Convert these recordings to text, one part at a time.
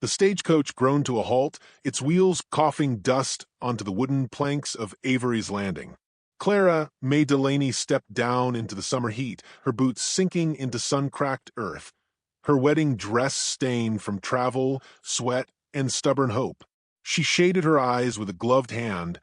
The stagecoach groaned to a halt, its wheels coughing dust onto the wooden planks of Avery's Landing. Clara May Delaney stepped down into the summer heat, her boots sinking into sun-cracked earth, her wedding dress stained from travel, sweat, and stubborn hope. She shaded her eyes with a gloved hand,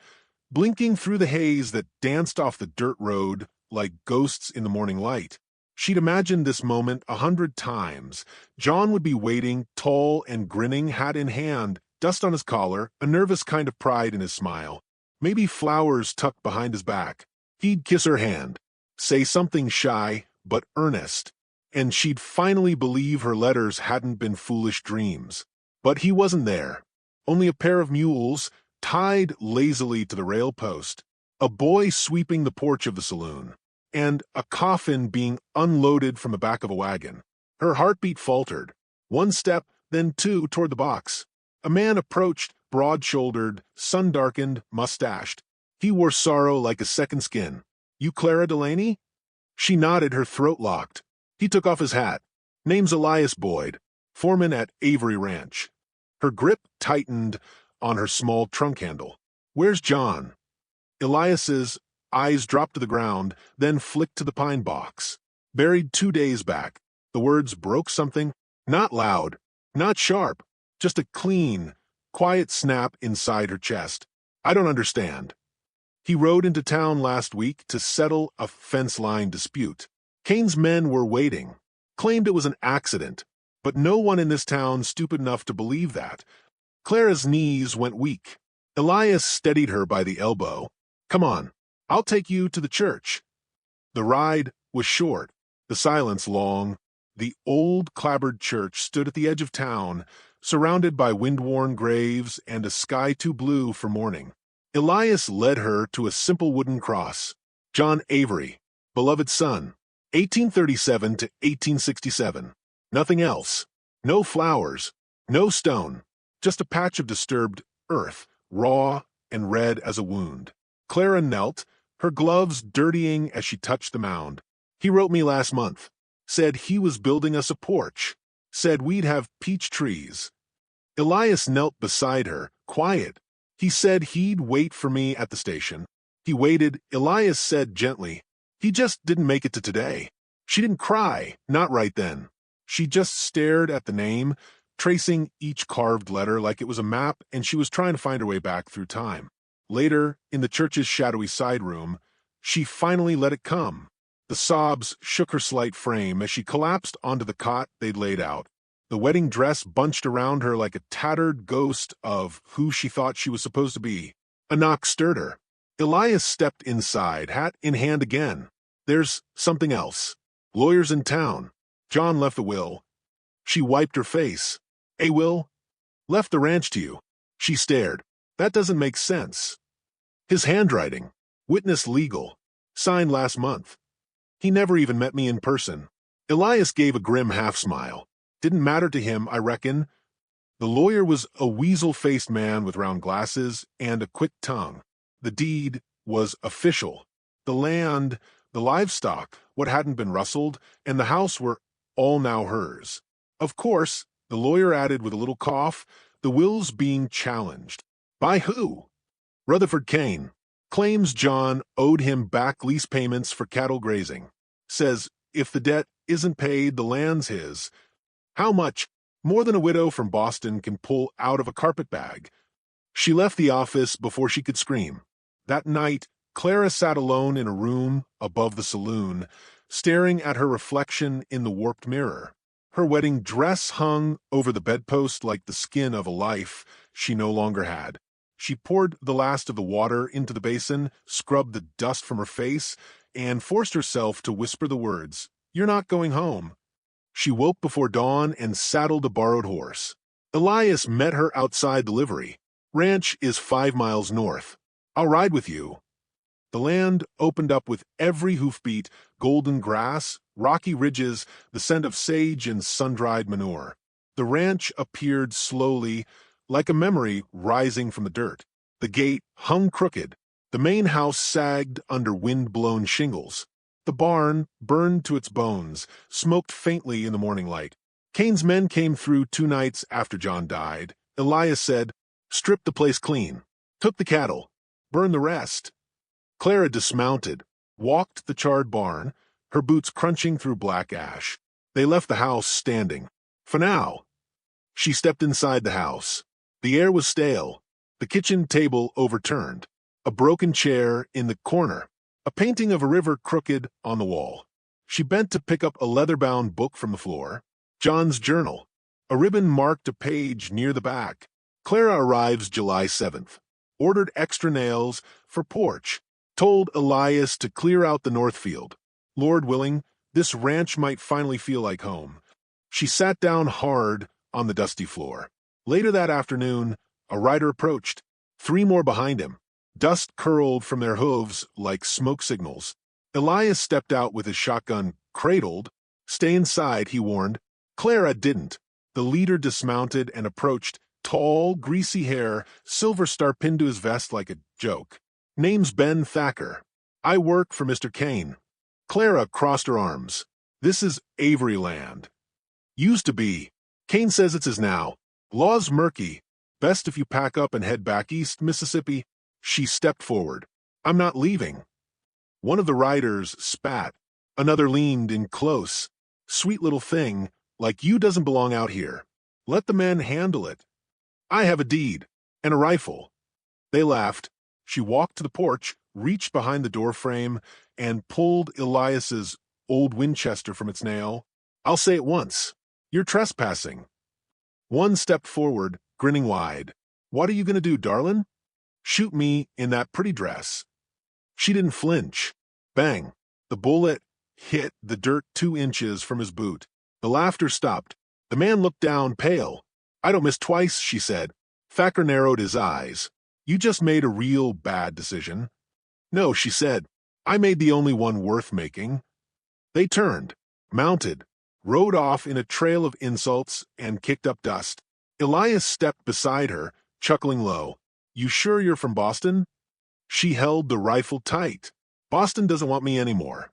blinking through the haze that danced off the dirt road like ghosts in the morning light. She'd imagined this moment 100 times. John would be waiting, tall and grinning, hat in hand, dust on his collar, a nervous kind of pride in his smile. Maybe flowers tucked behind his back. He'd kiss her hand, say something shy but earnest, and she'd finally believe her letters hadn't been foolish dreams. But he wasn't there. Only a pair of mules, tied lazily to the rail post, a boy sweeping the porch of the saloon, and a coffin being unloaded from the back of a wagon. Her heartbeat faltered. One step, then two toward the box. A man approached, broad-shouldered, sun-darkened, mustached. He wore sorrow like a second skin. "You Clara Delaney?" She nodded, her throat locked. He took off his hat. "Name's Elias Boyd, foreman at Avery Ranch." Her grip tightened on her small trunk handle. "Where's John?" Elias's eyes dropped to the ground, then flicked to the pine box. "Buried 2 days back." The words broke something, not loud, not sharp, just a clean, quiet snap inside her chest. "I don't understand." "He rode into town last week to settle a fence-line dispute. Kane's men were waiting. Claimed it was an accident, but no one in this town stupid enough to believe that." Clara's knees went weak. Elias steadied her by the elbow. "Come on, I'll take you to the church." The ride was short, the silence long. The old clapboard church stood at the edge of town, surrounded by wind-worn graves and a sky too blue for mourning. Elias led her to a simple wooden cross. "John Avery, beloved son, 1837 to 1867. Nothing else. No flowers, no stone, just a patch of disturbed earth, raw and red as a wound." Clara knelt, her gloves dirtying as she touched the mound. "He wrote me last month. Said he was building us a porch. Said we'd have peach trees." Elias knelt beside her, quiet. "He said he'd wait for me at the station." He waited. Elias said gently, "He just didn't make it to today." She didn't cry, not right then. She just stared at the name, tracing each carved letter like it was a map, and she was trying to find her way back through time. Later, in the church's shadowy side room, she finally let it come. The sobs shook her slight frame as she collapsed onto the cot they'd laid out. The wedding dress bunched around her like a tattered ghost of who she thought she was supposed to be. A knock stirred her. Elias stepped inside, hat in hand again. "There's something else. Lawyers in town. John left the will." She wiped her face. "A will? Left the ranch to you." She stared. "That doesn't make sense." "His handwriting. Witness legal. Signed last month. He never even met me in person." Elias gave a grim half-smile. "Didn't matter to him, I reckon." The lawyer was a weasel-faced man with round glasses and a quick tongue. The deed was official. The land, the livestock, what hadn't been rustled, and the house were all now hers. "Of course," the lawyer added with a little cough, "the will's being challenged." "By who?" "Rutherford Kane. Claims John owed him back lease payments for cattle grazing. Says if the debt isn't paid, the land's his. How much? More than a widow from Boston can pull out of a carpetbag." She left the office before she could scream. That night, Clara sat alone in a room above the saloon, staring at her reflection in the warped mirror. Her wedding dress hung over the bedpost like the skin of a life she no longer had. She poured the last of the water into the basin, scrubbed the dust from her face, and forced herself to whisper the words, "You're not going home." She woke before dawn and saddled a borrowed horse. Elias met her outside the livery. "Ranch is 5 miles north. I'll ride with you." The land opened up with every hoofbeat, golden grass, rocky ridges, the scent of sage and sun-dried manure. The ranch appeared slowly, like a memory rising from the dirt. The gate hung crooked. The main house sagged under wind-blown shingles. The barn, burned to its bones, smoked faintly in the morning light. Cain's men came through 2 nights after John died. Elias said, "Strip the place clean. Took the cattle. Burn the rest." Clara dismounted, walked the charred barn, her boots crunching through black ash. They left the house standing. For now. She stepped inside the house. The air was stale, the kitchen table overturned, a broken chair in the corner, a painting of a river crooked on the wall. She bent to pick up a leather-bound book from the floor. John's journal. A ribbon marked a page near the back. Clara arrives July 7th. Ordered extra nails for porch. Told Elias to clear out the north field. Lord willing, this ranch might finally feel like home. She sat down hard on the dusty floor. Later that afternoon, a rider approached, 3 more behind him. Dust curled from their hooves like smoke signals. Elias stepped out with his shotgun cradled. "Stay inside," he warned. Clara didn't. The leader dismounted and approached, tall, greasy hair, silver star pinned to his vest like a joke. "Name's Ben Thacker. I work for Mr. Cain." Clara crossed her arms. "This is Avery land. Used to be. Cain says it's his now. Law's murky. Best if you pack up and head back east, Mississippi." She stepped forward. "I'm not leaving." One of the riders spat. Another leaned in close. "Sweet little thing, like you doesn't belong out here. Let the men handle it. I have a deed and a rifle." They laughed. She walked to the porch, reached behind the doorframe, and pulled Elias's old Winchester from its nail. "I'll say it once. You're trespassing." One stepped forward, grinning wide. "What are you going to do, darlin'?" "Shoot me in that pretty dress." She didn't flinch. Bang! The bullet hit the dirt 2 inches from his boot. The laughter stopped. The man looked down, pale. "I don't miss twice," she said. Thacker narrowed his eyes. "You just made a real bad decision." "No," she said. "I made the only one worth making." They turned, mounted, rode off in a trail of insults, and kicked up dust. Elias stepped beside her, chuckling low. "You sure you're from Boston?" She held the rifle tight. "Boston doesn't want me anymore."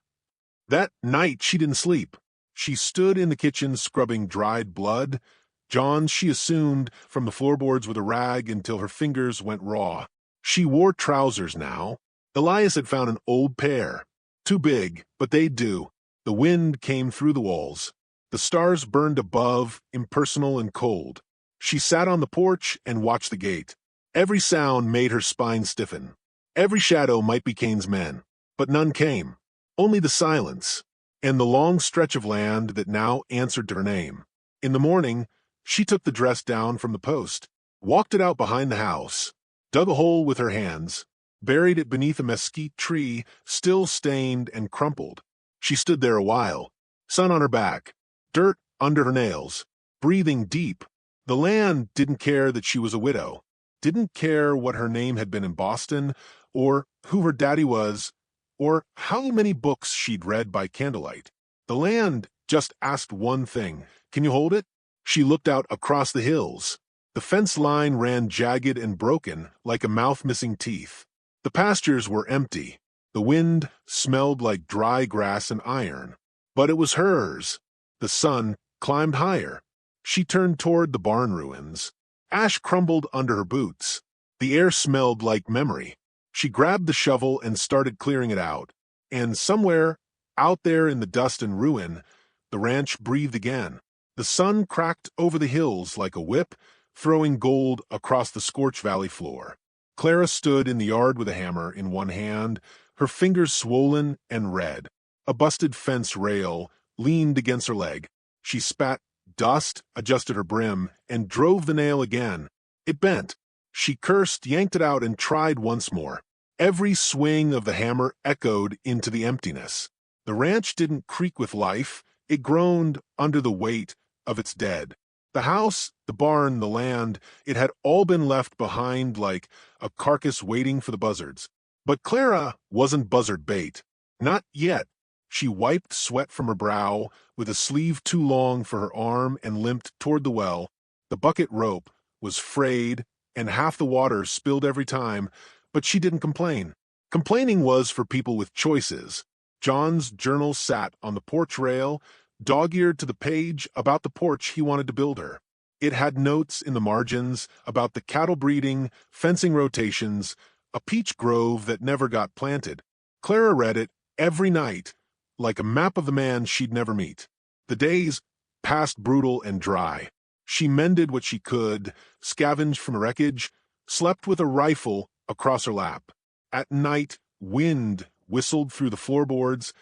That night she didn't sleep. She stood in the kitchen scrubbing dried blood. John's she assumed from the floorboards with a rag until her fingers went raw. She wore trousers now. Elias had found an old pair. Too big, but they'd do. The wind came through the walls. The stars burned above, impersonal and cold. She sat on the porch and watched the gate. Every sound made her spine stiffen. Every shadow might be Cain's men, but none came. Only the silence, and the long stretch of land that now answered to her name. In the morning, she took the dress down from the post, walked it out behind the house, dug a hole with her hands, buried it beneath a mesquite tree, still stained and crumpled. She stood there a while, sun on her back, dirt under her nails, breathing deep. The land didn't care that she was a widow, didn't care what her name had been in Boston, or who her daddy was, or how many books she'd read by candlelight. The land just asked one thing: "Can you hold it?" She looked out across the hills. The fence line ran jagged and broken, like a mouth missing teeth. The pastures were empty. The wind smelled like dry grass and iron. But it was hers. The sun climbed higher. She turned toward the barn ruins. Ash crumbled under her boots. The air smelled like memory. She grabbed the shovel and started clearing it out. And somewhere, out there in the dust and ruin, the ranch breathed again. The sun cracked over the hills like a whip, throwing gold across the scorched valley floor. Clara stood in the yard with a hammer in one hand, her fingers swollen and red. A busted fence rail leaned against her leg. She spat dust, adjusted her brim, and drove the nail again. It bent. She cursed, yanked it out, and tried once more. Every swing of the hammer echoed into the emptiness. The ranch didn't creak with life. It groaned under the weight of its dead. The house, the barn, the land, it had all been left behind like a carcass waiting for the buzzards. But Clara wasn't buzzard bait. Not yet. She wiped sweat from her brow with a sleeve too long for her arm and limped toward the well. The bucket rope was frayed, and half the water spilled every time, but she didn't complain. Complaining was for people with choices. John's journal sat on the porch rail, dog-eared to the page about the porch he wanted to build her. It had notes in the margins about the cattle breeding, fencing rotations, a peach grove that never got planted. Clara read it every night, like a map of the man she'd never meet. The days passed brutal and dry. She mended what she could, scavenged from wreckage, slept with a rifle across her lap. At night, wind whistled through the floorboards,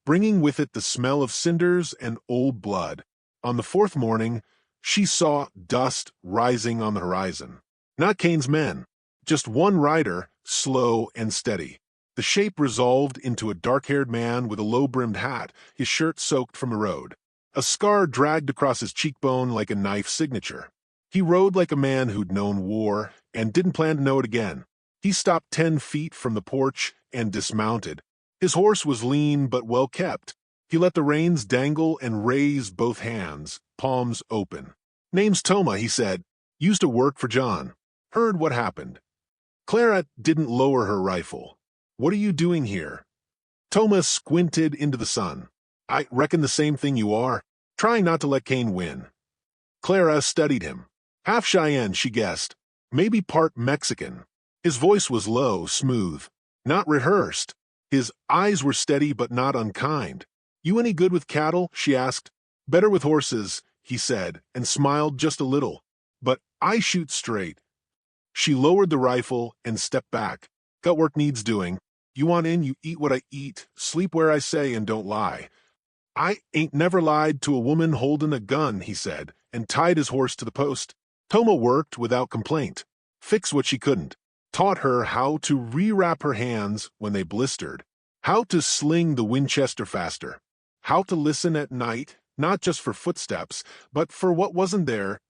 bringing with it the smell of cinders and old blood. On the fourth morning, she saw dust rising on the horizon. Not Kane's men, just one rider, slow and steady. The shape resolved into a dark-haired man with a low-brimmed hat, his shirt soaked from the road. A scar dragged across his cheekbone like a knife signature. He rode like a man who'd known war and didn't plan to know it again. He stopped 10 feet from the porch and dismounted. His horse was lean but well kept. He let the reins dangle and raised both hands, palms open. "Name's Toma," he said. "Used to work for John. Heard what happened." Clara didn't lower her rifle. "What are you doing here?" Toma squinted into the sun. "I reckon the same thing you are, trying not to let Kane win." Clara studied him. Half Cheyenne, she guessed. Maybe part Mexican. His voice was low, smooth, not rehearsed. His eyes were steady but not unkind. "You any good with cattle?" she asked. "Better with horses," he said, and smiled just a little. "But I shoot straight." She lowered the rifle and stepped back. "Gut work needs doing. You want in, you eat what I eat, sleep where I say, and don't lie." "I ain't never lied to a woman holding a gun," he said, and tied his horse to the post. Toma worked without complaint, fixed what she couldn't, taught her how to rewrap her hands when they blistered, how to sling the Winchester faster, how to listen at night, not just for footsteps, but for what wasn't there.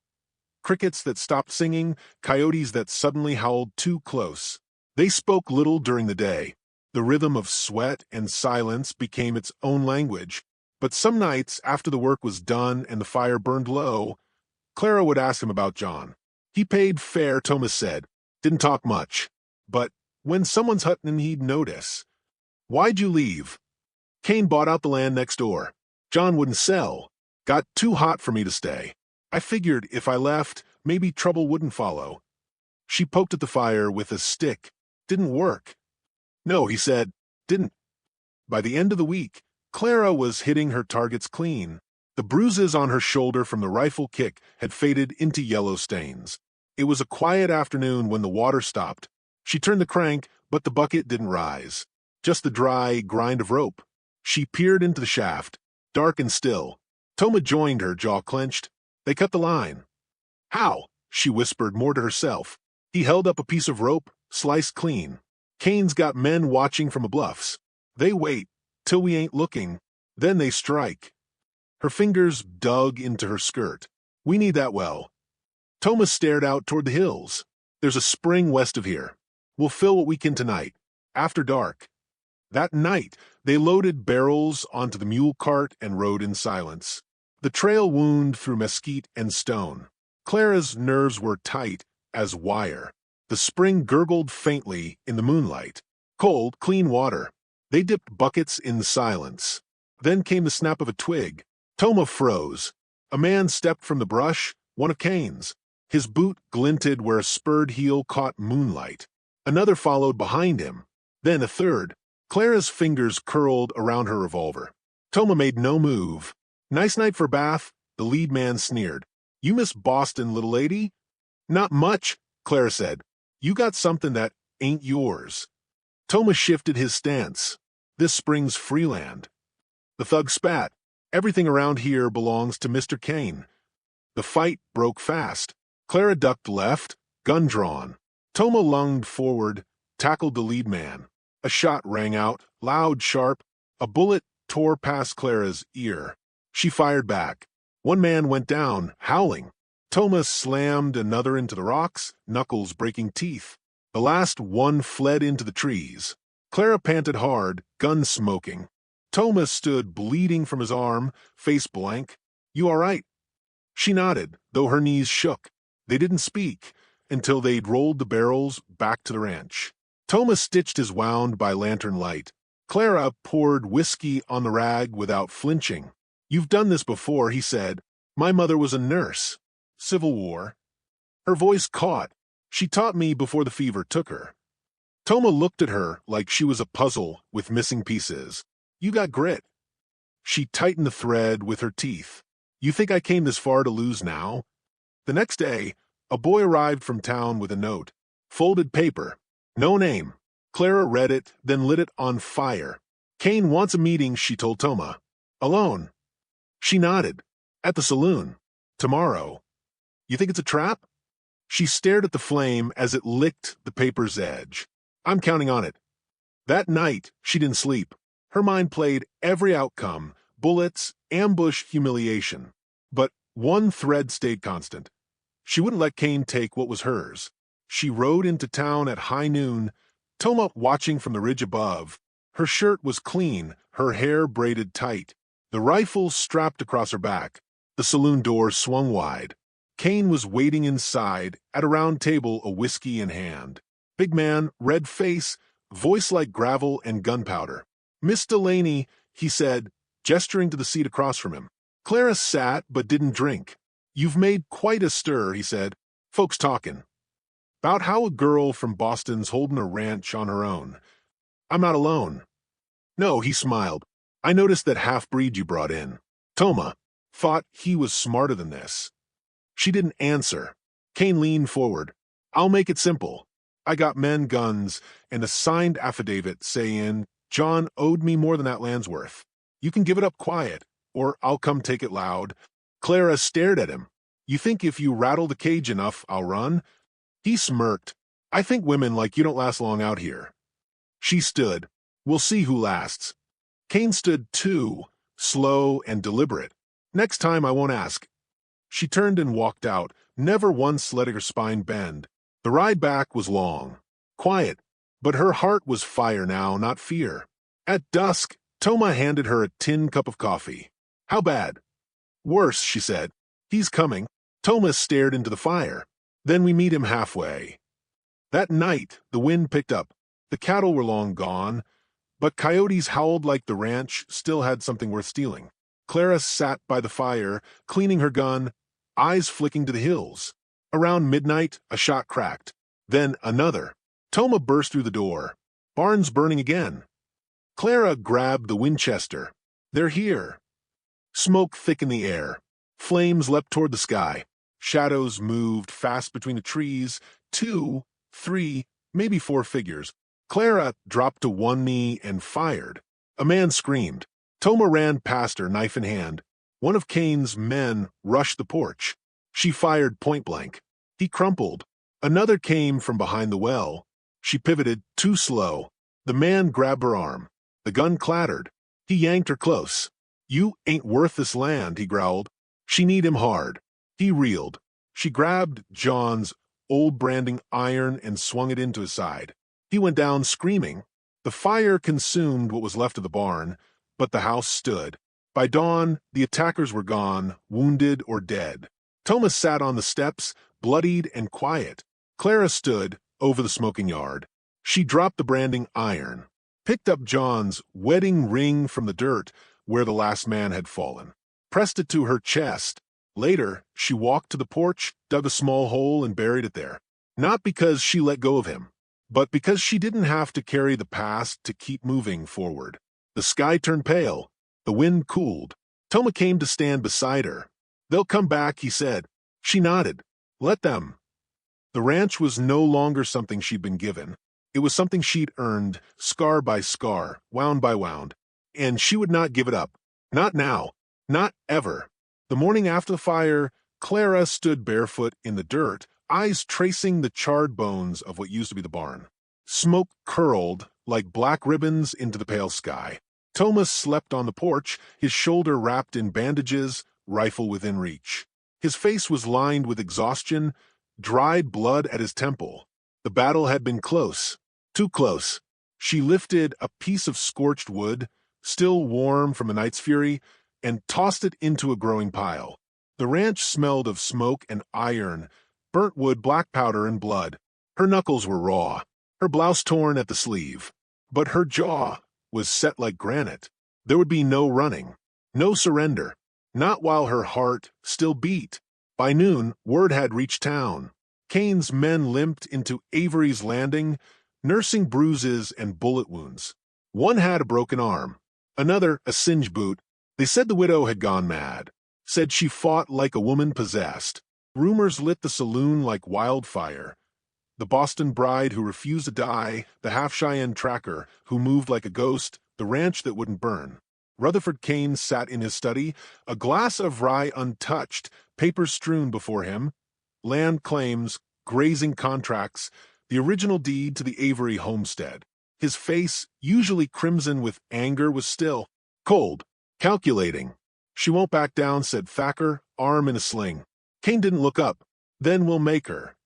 Crickets that stopped singing, coyotes that suddenly howled too close. They spoke little during the day. The rhythm of sweat and silence became its own language. But some nights, after the work was done and the fire burned low, Clara would ask him about John. He paid fair, Thomas said. Didn't talk much. But when someone's hunting, he'd notice. "Why'd you leave?" "Kane bought out the land next door. John wouldn't sell. Got too hot for me to stay. I figured if I left, maybe trouble wouldn't follow." She poked at the fire with a stick. "Didn't work." "No," he said. "Didn't." By the end of the week, Clara was hitting her targets clean. The bruises on her shoulder from the rifle kick had faded into yellow stains. It was a quiet afternoon when the water stopped. She turned the crank, but the bucket didn't rise. Just the dry grind of rope. She peered into the shaft, dark and still. Toma joined her, jaw clenched. They cut the line. "How?" she whispered more to herself. He held up a piece of rope, sliced clean. "Kane's got men watching from the bluffs. They wait till we ain't looking. Then they strike." Her fingers dug into her skirt. "We need that well." Toma stared out toward the hills. "There's a spring west of here. We'll fill what we can tonight, after dark." That night, they loaded barrels onto the mule cart and rode in silence. The trail wound through mesquite and stone. Clara's nerves were tight as wire. The spring gurgled faintly in the moonlight. Cold, clean water. They dipped buckets in silence. Then came the snap of a twig. Toma froze. A man stepped from the brush, one of Kane's. His boot glinted where a spurred heel caught moonlight. Another followed behind him. Then a third. Clara's fingers curled around her revolver. Toma made no move. "Nice night for bath," the lead man sneered. "You miss Boston, little lady?" "Not much," Clara said. "You got something that ain't yours." Toma shifted his stance. "This spring's free land." The thug spat. "Everything around here belongs to Mr. Kane." The fight broke fast. Clara ducked left, gun drawn. Toma lunged forward, tackled the lead man. A shot rang out, loud, sharp. A bullet tore past Clara's ear. She fired back. One man went down, howling. Toma slammed another into the rocks, knuckles breaking teeth. The last one fled into the trees. Clara panted hard, gun smoking. Toma stood bleeding from his arm, face blank. "You all right?" She nodded, though her knees shook. They didn't speak until they'd rolled the barrels back to the ranch. Toma stitched his wound by lantern light. Clara poured whiskey on the rag without flinching. You've done this before, he said. My mother was a nurse. Civil War. Her voice caught. She taught me before the fever took her. Toma looked at her like she was a puzzle with missing pieces. You got grit. She tightened the thread with her teeth. You think I came this far to lose now? The next day, a boy arrived from town with a note. Folded paper. No name. Clara read it, then lit it on fire. Kane wants a meeting, she told Toma. Alone. She nodded. At the saloon. Tomorrow. You think it's a trap? She stared at the flame as it licked the paper's edge. I'm counting on it. That night, she didn't sleep. Her mind played every outcome, bullets, ambush, humiliation. But one thread stayed constant. She wouldn't let Kane take what was hers. She rode into town at high noon, Toma watching from the ridge above. Her shirt was clean, her hair braided tight. The rifle strapped across her back. The saloon door swung wide. Kane was waiting inside, at a round table, a whiskey in hand. Big man, red face, voice like gravel and gunpowder. Miss Delaney, he said, gesturing to the seat across from him. Clara sat but didn't drink. You've made quite a stir, he said. Folks talking. About how a girl from Boston's holding a ranch on her own. I'm not alone. No, he smiled. I noticed that half-breed you brought in. Toma thought he was smarter than this. She didn't answer. Kane leaned forward. I'll make it simple. I got men, guns, and a signed affidavit saying John owed me more than that land's worth. You can give it up quiet, or I'll come take it loud. Clara stared at him. You think if you rattle the cage enough, I'll run? He smirked. I think women like you don't last long out here. She stood. We'll see who lasts. Kane stood too, slow and deliberate. Next time I won't ask. She turned and walked out, never once letting her spine bend. The ride back was long, quiet, but her heart was fire now, not fear. At dusk, Toma handed her a tin cup of coffee. How bad? Worse, she said. He's coming. Toma stared into the fire. Then we meet him halfway. That night, the wind picked up. The cattle were long gone, but coyotes howled like the ranch still had something worth stealing. Clara sat by the fire, cleaning her gun, eyes flicking to the hills. Around midnight, a shot cracked. Then another. Toma burst through the door. Barn's burning again. Clara grabbed the Winchester. They're here. Smoke thick in the air. Flames leapt toward the sky. Shadows moved fast between the trees. 2, 3, maybe 4 figures. Clara dropped to one knee and fired. A man screamed. Toma ran past her, knife in hand. One of Kane's men rushed the porch. She fired point blank. He crumpled. Another came from behind the well. She pivoted, too slow. The man grabbed her arm. The gun clattered. He yanked her close. You ain't worth this land, he growled. She kneed him hard. He reeled. She grabbed John's old branding iron and swung it into his side. He went down screaming. The fire consumed what was left of the barn, but the house stood. By dawn, the attackers were gone, wounded or dead. Toma sat on the steps, bloodied and quiet. Clara stood over the smoking yard. She dropped the branding iron, picked up John's wedding ring from the dirt where the last man had fallen, pressed it to her chest. Later, she walked to the porch, dug a small hole, and buried it there. Not because she let go of him, but because she didn't have to carry the past to keep moving forward. The sky turned pale. The wind cooled. Toma came to stand beside her. They'll come back, he said. She nodded. Let them. The ranch was no longer something she'd been given. It was something she'd earned, scar by scar, wound by wound. And she would not give it up. Not now. Not ever. The morning after the fire, Clara stood barefoot in the dirt, eyes tracing the charred bones of what used to be the barn. Smoke curled like black ribbons into the pale sky. Thomas slept on the porch, his shoulder wrapped in bandages, rifle within reach. His face was lined with exhaustion, dried blood at his temple. The battle had been close, too close. She lifted a piece of scorched wood, still warm from the night's fury, and tossed it into a growing pile. The ranch smelled of smoke and iron, burnt wood, black powder, and blood. Her knuckles were raw, her blouse torn at the sleeve. But her jaw was set like granite. There would be no running, no surrender. Not while her heart still beat. By noon, word had reached town. Kane's men limped into Avery's Landing, nursing bruises and bullet wounds. One had a broken arm, another a singed boot. They said the widow had gone mad, said she fought like a woman possessed. Rumors lit the saloon like wildfire. The Boston bride who refused to die, the half-Cheyenne tracker who moved like a ghost, the ranch that wouldn't burn. Rutherford Kane sat in his study, a glass of rye untouched, papers strewn before him, land claims, grazing contracts, the original deed to the Avery homestead. His face, usually crimson with anger, was still cold, calculating. "She won't back down," said Thacker, arm in a sling. Kane didn't look up. "Then we'll make her."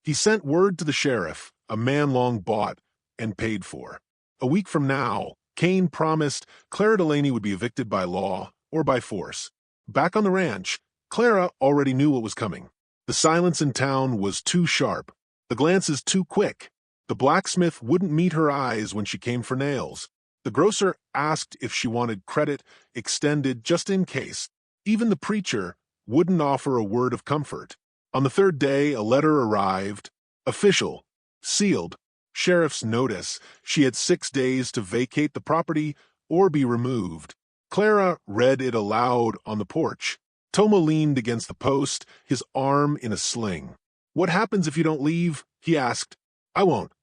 He sent word to the sheriff, a man long bought and paid for. A week from now, Kane promised Clara Delaney would be evicted by law or by force. Back on the ranch, Clara already knew what was coming. The silence in town was too sharp, the glances too quick. The blacksmith wouldn't meet her eyes when she came for nails. The grocer asked if she wanted credit extended just in case. Even the preacher wouldn't offer a word of comfort. On the third day, a letter arrived, official, sealed, sheriff's notice. She had 6 days to vacate the property or be removed. Clara read it aloud on the porch. Toma leaned against the post, his arm in a sling. "What happens if you don't leave?" he asked. "I won't."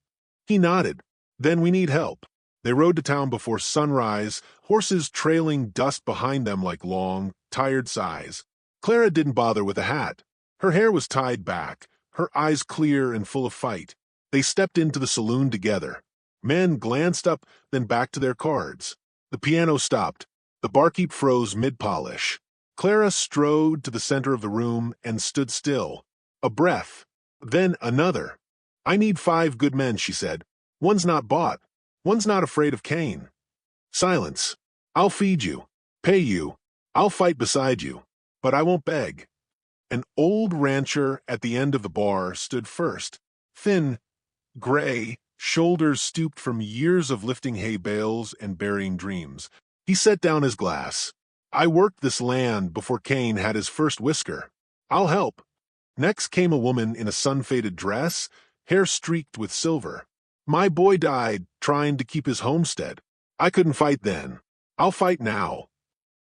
He nodded. "Then we need help." They rode to town before sunrise, horses trailing dust behind them like long, tired sighs. Clara didn't bother with a hat. Her hair was tied back, her eyes clear and full of fight. They stepped into the saloon together. Men glanced up, then back to their cards. The piano stopped. The barkeep froze mid-polish. Clara strode to the center of the room and stood still. A breath. Then another. "I need 5 good men," she said. "One's not bought. One's not afraid of Kane." Silence. "I'll feed you. Pay you. I'll fight beside you. But I won't beg." An old rancher at the end of the bar stood first. Thin, gray, shoulders stooped from years of lifting hay bales and burying dreams. He set down his glass. "I worked this land before Kane had his first whisker. I'll help." Next came a woman in a sun-faded dress, hair streaked with silver. "My boy died trying to keep his homestead. I couldn't fight then. I'll fight now."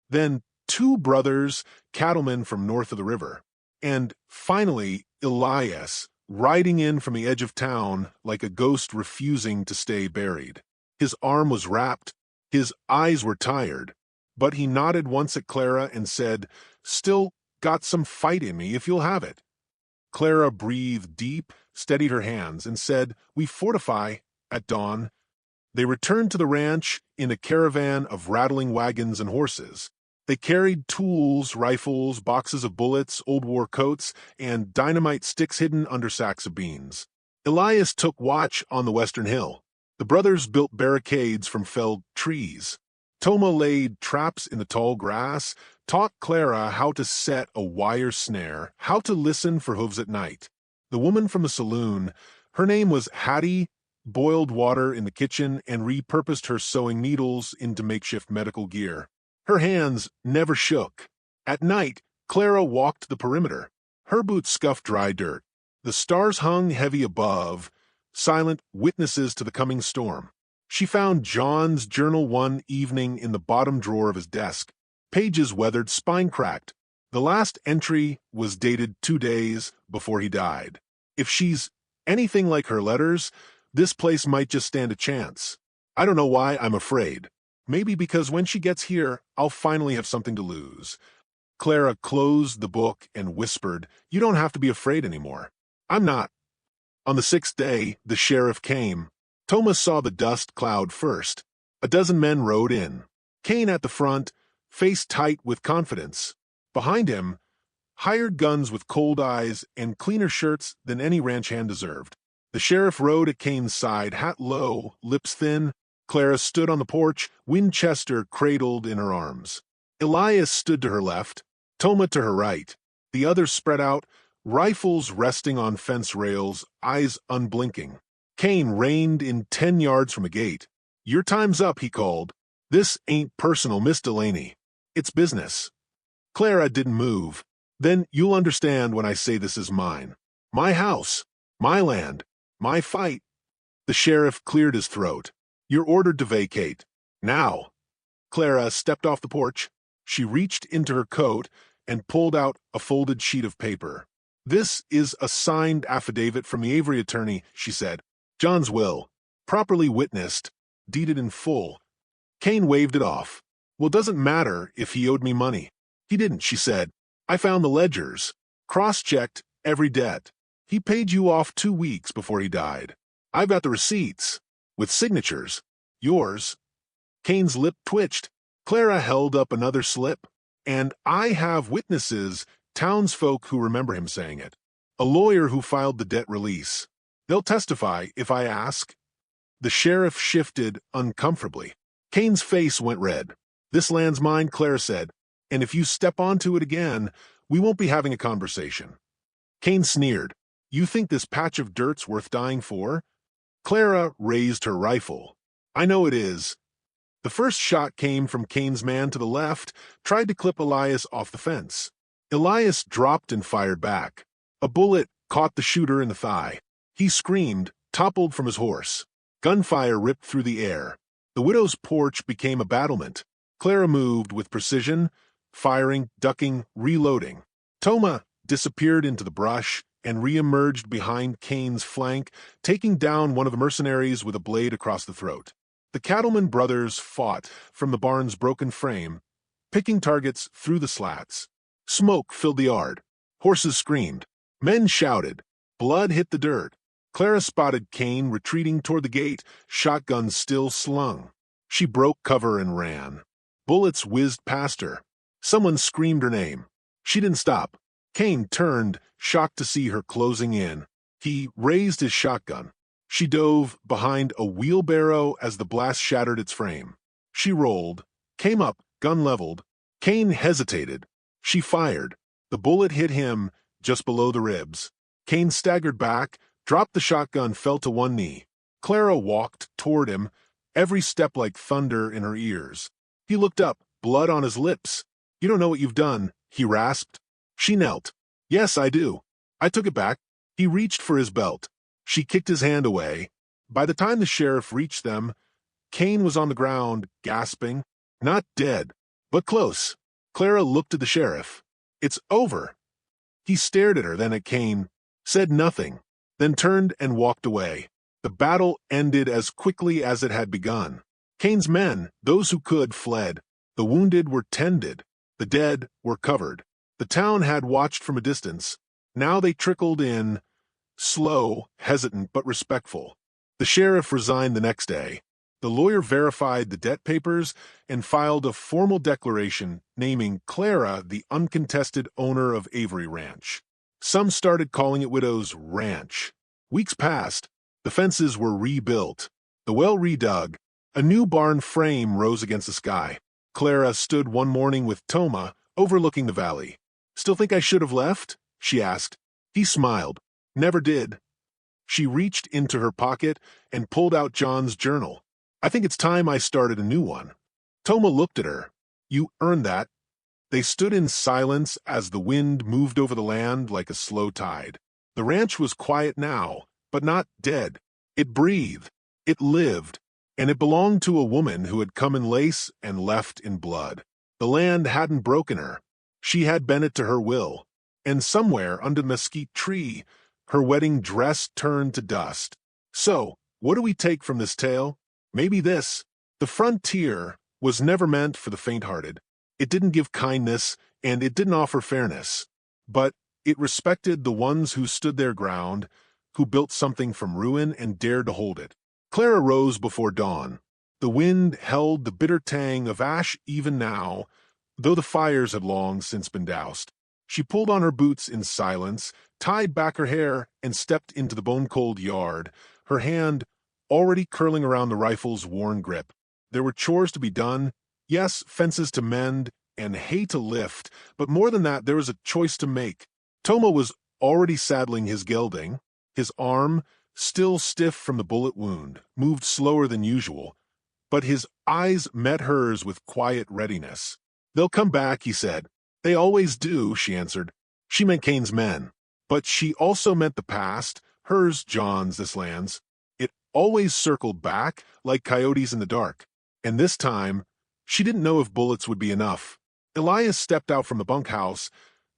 Then 2 brothers, cattlemen from north of the river. And finally, Elias, riding in from the edge of town like a ghost refusing to stay buried. His arm was wrapped, his eyes were tired, but he nodded once at Clara and said, "Still got some fight in me if you'll have it." Clara breathed deep, steadied her hands, and said, "We fortify at dawn." They returned to the ranch in a caravan of rattling wagons and horses. They carried tools, rifles, boxes of bullets, old war coats, and dynamite sticks hidden under sacks of beans. Elias took watch on the western hill. The brothers built barricades from felled trees. Toma laid traps in the tall grass, taught Clara how to set a wire snare, how to listen for hooves at night. The woman from the saloon, her name was Hattie, boiled water in the kitchen and repurposed her sewing needles into makeshift medical gear. Her hands never shook. At night, Clara walked the perimeter. Her boots scuffed dry dirt. The stars hung heavy above, silent witnesses to the coming storm. She found John's journal one evening in the bottom drawer of his desk. Pages weathered, spine cracked. The last entry was dated 2 days before he died. If she's anything like her letters, this place might just stand a chance. I don't know why I'm afraid. Maybe because when she gets here, I'll finally have something to lose. Clara closed the book and whispered, "You don't have to be afraid anymore." "I'm not." On the 6th day, the sheriff came. Thomas saw the dust cloud first. A dozen men rode in. Kane at the front, face tight with confidence. Behind him, hired guns with cold eyes and cleaner shirts than any ranch hand deserved. The sheriff rode at Kane's side, hat low, lips thin. Clara stood on the porch, Winchester cradled in her arms. Elias stood to her left, Toma to her right. The others spread out, rifles resting on fence rails, eyes unblinking. Kane reined in 10 yards from a gate. "Your time's up," he called. "This ain't personal, Miss Delaney. It's business." Clara didn't move. Then you'll understand when I say this is mine. My house. My land. My fight. The sheriff cleared his throat. You're ordered to vacate. Now. Clara stepped off the porch. She reached into her coat and pulled out a folded sheet of paper. This is a signed affidavit from the Avery attorney, she said. John's will. Properly witnessed. Deeded in full. Kane waved it off. Well, doesn't matter if he owed me money. He didn't, she said. I found the ledgers. Cross-checked every debt. He paid you off 2 weeks before he died. I've got the receipts. With signatures. Yours. Kane's lip twitched. Clara held up another slip. And I have witnesses, townsfolk who remember him saying it. A lawyer who filed the debt release. They'll testify if I ask. The sheriff shifted uncomfortably. Kane's face went red. This land's mine, Clara said. And if you step onto it again, we won't be having a conversation. Kane sneered. You think this patch of dirt's worth dying for? Clara raised her rifle. I know it is. The first shot came from Kane's man to the left, tried to clip Elias off the fence. Elias dropped and fired back. A bullet caught the shooter in the thigh. He screamed, toppled from his horse. Gunfire ripped through the air. The widow's porch became a battlement. Clara moved with precision, firing, ducking, reloading. Toma disappeared into the brush and re-emerged behind Kane's flank, taking down one of the mercenaries with a blade across the throat. The cattleman brothers fought from the barn's broken frame, picking targets through the slats. Smoke filled the yard. Horses screamed. Men shouted. Blood hit the dirt. Clara spotted Kane retreating toward the gate, shotgun still slung. She broke cover and ran. Bullets whizzed past her. Someone screamed her name. She didn't stop. Kane turned, shocked to see her closing in. He raised his shotgun. She dove behind a wheelbarrow as the blast shattered its frame. She rolled, came up, gun leveled. Kane hesitated. She fired. The bullet hit him just below the ribs. Kane staggered back, dropped the shotgun, fell to one knee. Clara walked toward him, every step like thunder in her ears. He looked up, blood on his lips. You don't know what you've done, he rasped. She knelt. Yes, I do. I took it back. He reached for his belt. She kicked his hand away. By the time the sheriff reached them, Kane was on the ground, gasping. Not dead, but close. Clara looked at the sheriff. It's over. He stared at her, then at Kane, said nothing, then turned and walked away. The battle ended as quickly as it had begun. Kane's men, those who could, fled. The wounded were tended. The dead were covered. The town had watched from a distance. Now they trickled in, slow, hesitant, but respectful. The sheriff resigned the next day. The lawyer verified the debt papers and filed a formal declaration naming Clara the uncontested owner of Avery Ranch. Some started calling it Widow's Ranch. Weeks passed. The fences were rebuilt. The well redug. A new barn frame rose against the sky. Clara stood one morning with Toma, overlooking the valley. Still think I should have left? She asked. He smiled. Never did. She reached into her pocket and pulled out John's journal. I think it's time I started a new one. Toma looked at her. You earned that. They stood in silence as the wind moved over the land like a slow tide. The ranch was quiet now, but not dead. It breathed. It lived. And it belonged to a woman who had come in lace and left in blood. The land hadn't broken her. She had bent it to her will. And somewhere under the mesquite tree, her wedding dress turned to dust. So, what do we take from this tale? Maybe this. The frontier was never meant for the faint-hearted. It didn't give kindness, and it didn't offer fairness. But it respected the ones who stood their ground, who built something from ruin and dared to hold it. Clara rose before dawn. The wind held the bitter tang of ash even now, though the fires had long since been doused. She pulled on her boots in silence, tied back her hair, and stepped into the bone-cold yard, her hand already curling around the rifle's worn grip. There were chores to be done, yes, fences to mend, and hay to lift, but more than that, there was a choice to make. Toma was already saddling his gelding. His arm, still stiff from the bullet wound, moved slower than usual, but his eyes met hers with quiet readiness. They'll come back, he said. They always do, she answered. She meant Cain's men. But she also meant the past, hers, John's, this land's. It always circled back, like coyotes in the dark. And this time, she didn't know if bullets would be enough. Elias stepped out from the bunkhouse,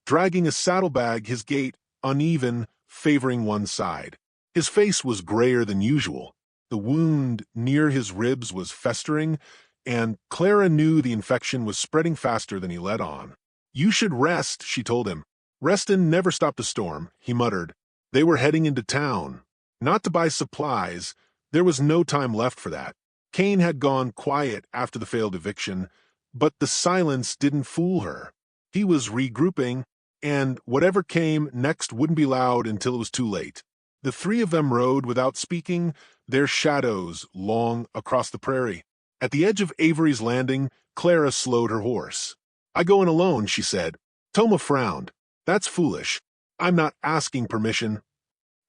dragging a saddlebag, his gait uneven, favoring one side. His face was grayer than usual. The wound near his ribs was festering, and Clara knew the infection was spreading faster than he let on. You should rest, she told him. Reston never stopped a storm, he muttered. They were heading into town. Not to buy supplies. There was no time left for that. Cain had gone quiet after the failed eviction, but the silence didn't fool her. He was regrouping, and whatever came next wouldn't be loud until it was too late. The three of them rode without speaking, their shadows long across the prairie. At the edge of Avery's Landing, Clara slowed her horse. I go in alone, she said. Toma frowned. That's foolish. I'm not asking permission.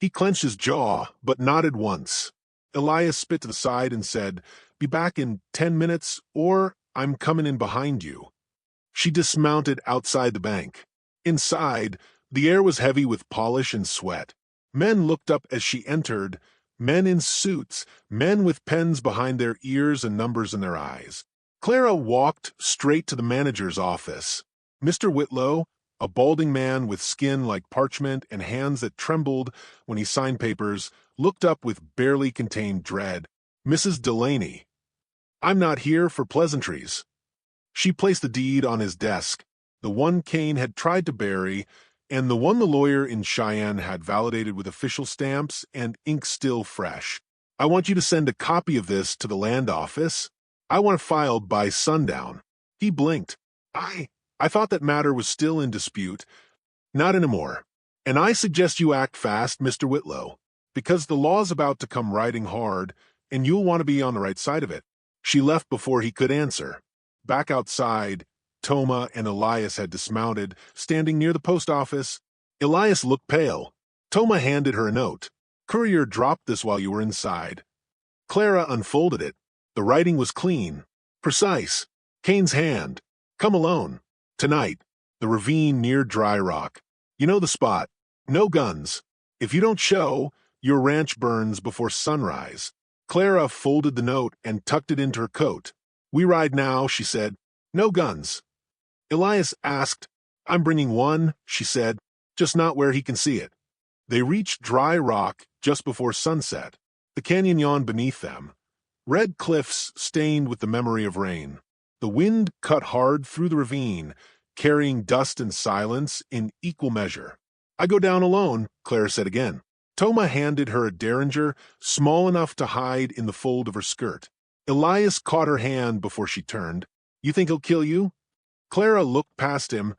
He clenched his jaw, but nodded once. Elias spit to the side and said, Be back in 10 minutes, or I'm coming in behind you. She dismounted outside the bank. Inside, the air was heavy with polish and sweat. Men looked up as she entered, men in suits, men with pens behind their ears and numbers in their eyes. Clara walked straight to the manager's office. Mr. Whitlow, a balding man with skin like parchment and hands that trembled when he signed papers, looked up with barely contained dread. Mrs. Delaney. I'm not here for pleasantries. She placed the deed on his desk, the one Cain had tried to bury, and the one the lawyer in Cheyenne had validated with official stamps and ink still fresh. I want you to send a copy of this to the land office. I want it filed by sundown. He blinked. I thought that matter was still in dispute. Not anymore. And I suggest you act fast, Mr. Whitlow, because the law's about to come riding hard, and you'll want to be on the right side of it. She left before he could answer. Back outside, Toma and Elias had dismounted, standing near the post office. Elias looked pale. Toma handed her a note. Courier dropped this while you were inside. Clara unfolded it. The writing was clean, precise. Cain's hand. Come alone. Tonight. The ravine near Dry Rock. You know the spot. No guns. If you don't show, your ranch burns before sunrise. Clara folded the note and tucked it into her coat. We ride now, she said. No guns. Elias asked. I'm bringing one, she said, just not where he can see it. They reached Dry Rock just before sunset. The canyon yawned beneath them. Red cliffs stained with the memory of rain. The wind cut hard through the ravine, carrying dust and silence in equal measure. I go down alone, Claire said again. Toma handed her a derringer, small enough to hide in the fold of her skirt. Elias caught her hand before she turned. You think he'll kill you? Clara looked past him,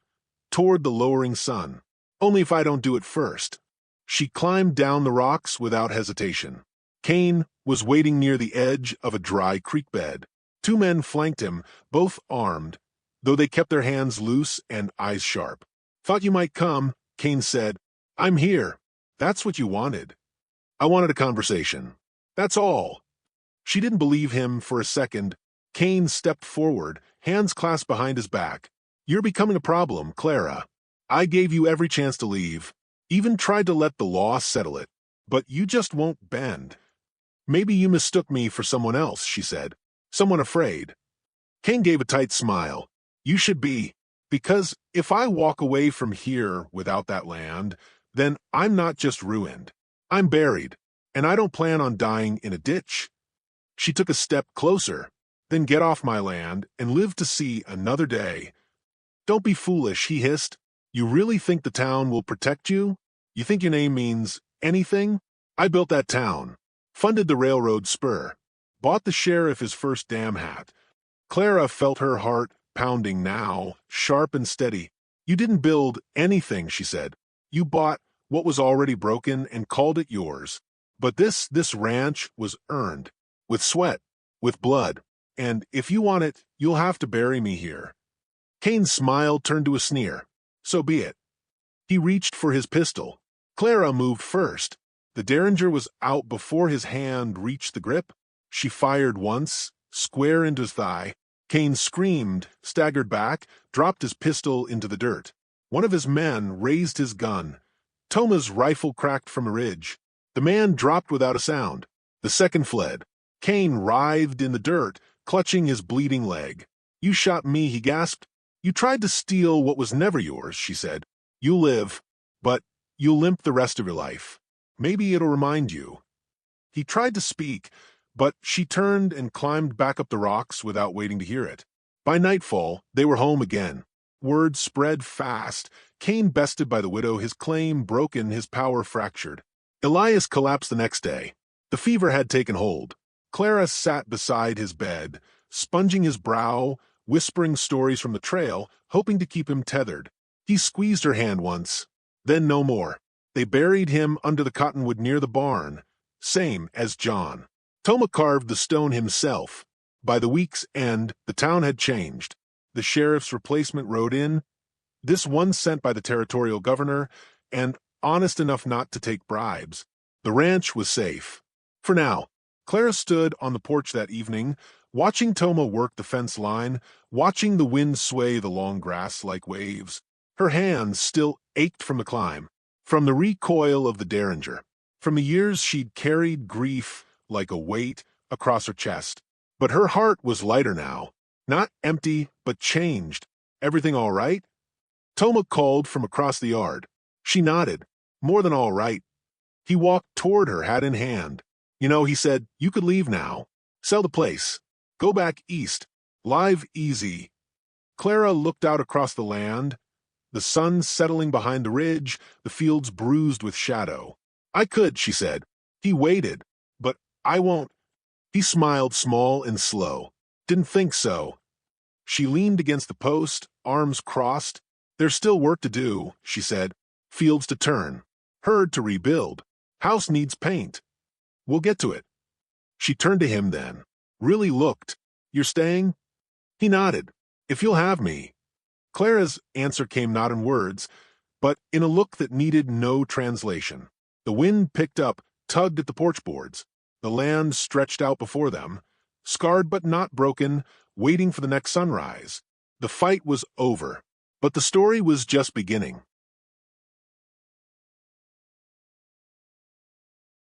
toward the lowering sun. Only if I don't do it first. She climbed down the rocks without hesitation. Cain was waiting near the edge of a dry creek bed. Two men flanked him, both armed, though they kept their hands loose and eyes sharp. Thought you might come, Cain said. I'm here. That's what you wanted. I wanted a conversation. That's all. She didn't believe him for a second. Cain stepped forward, hands clasped behind his back. You're becoming a problem, Clara. I gave you every chance to leave, even tried to let the law settle it. But you just won't bend. Maybe you mistook me for someone else, she said. Someone afraid. Cain gave a tight smile. You should be. Because if I walk away from here without that land, then I'm not just ruined. I'm buried, and I don't plan on dying in a ditch. She took a step closer. Then get off my land and live to see another day. Don't be foolish, he hissed. You really think the town will protect you? You think your name means anything? I built that town, funded the railroad spur, bought the sheriff his first dam hat. Clara felt her heart pounding now, sharp and steady. You didn't build anything, she said. You bought what was already broken and called it yours. But this ranch was earned, with sweat, with blood. And if you want it, you'll have to bury me here. Cain's smile turned to a sneer. So be it. He reached for his pistol. Clara moved first. The derringer was out before his hand reached the grip. She fired once, square into his thigh. Cain screamed, staggered back, dropped his pistol into the dirt. One of his men raised his gun. Toma's rifle cracked from a ridge. The man dropped without a sound. The second fled. Cain writhed in the dirt, clutching his bleeding leg. "You shot me," he gasped. "You tried to steal what was never yours," she said. "You live, but you'll limp the rest of your life. Maybe it'll remind you." He tried to speak, but she turned and climbed back up the rocks without waiting to hear it. By nightfall, they were home again. Word spread fast. Cain bested by the widow, his claim broken, his power fractured. Elias collapsed the next day. The fever had taken hold. Clara sat beside his bed, sponging his brow, whispering stories from the trail, hoping to keep him tethered. He squeezed her hand once, then no more. They buried him under the cottonwood near the barn, same as John. Toma carved the stone himself. By the week's end, the town had changed. The sheriff's replacement rode in, this one sent by the territorial governor, and honest enough not to take bribes. The ranch was safe. For now. Clara stood on the porch that evening, watching Toma work the fence line, watching the wind sway the long grass like waves. Her hands still ached from the climb, from the recoil of the derringer, from the years she'd carried grief like a weight across her chest. But her heart was lighter now, not empty, but changed. "Everything all right?" Toma called from across the yard. She nodded. "More than all right." He walked toward her, hat in hand. "You know," he said, "you could leave now. Sell the place. Go back east. Live easy." Clara looked out across the land, the sun settling behind the ridge, the fields bruised with shadow. "I could," she said. He waited. "But I won't." He smiled, small and slow. "Didn't think so." She leaned against the post, arms crossed. "There's still work to do," she said. "Fields to turn. Herd to rebuild. House needs paint. We'll get to it." She turned to him then. Really looked. "You're staying?" He nodded. "If you'll have me." Clara's answer came not in words, but in a look that needed no translation. The wind picked up, tugged at the porch boards. The land stretched out before them, scarred but not broken, waiting for the next sunrise. The fight was over, but the story was just beginning.